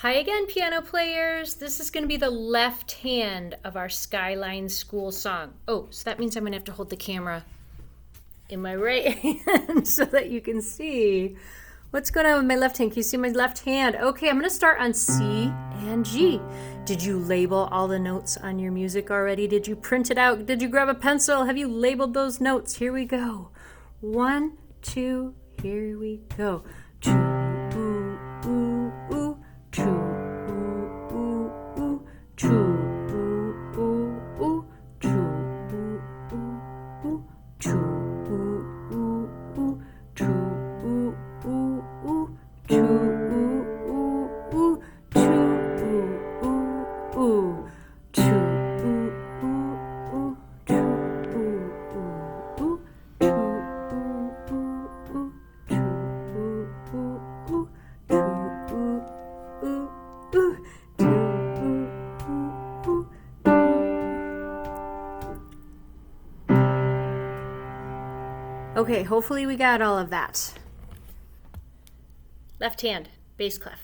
Hi again, piano players. This is going to be the left hand of our Skyline school song. Oh, so that means I'm going to have to hold the camera in my right hand so that you can see what's going on with my left hand. Can you see my left hand? Okay, I'm going to start on C and G. Did you label all the notes on your music already? Did you print it out? Did you grab a pencil? Have you labeled those notes? Here we go. 1, 2, here we go. 2, ooh, ooh, ooh. 2, ooh, ooh, ooh. 2, ooh, ooh, ooh. 2, ooh, ooh, ooh. 2, ooh, ooh, ooh. 2, ooh, ooh, ooh. 2, ooh, ooh, ooh. 2, ooh, ooh, ooh. 2, ooh, ooh, ooh. 2, ooh, ooh, ooh. 2, ooh, ooh, ooh. 2, ooh, ooh, ooh. 2, ooh. Okay, hopefully we got all of that. Left hand, bass clef.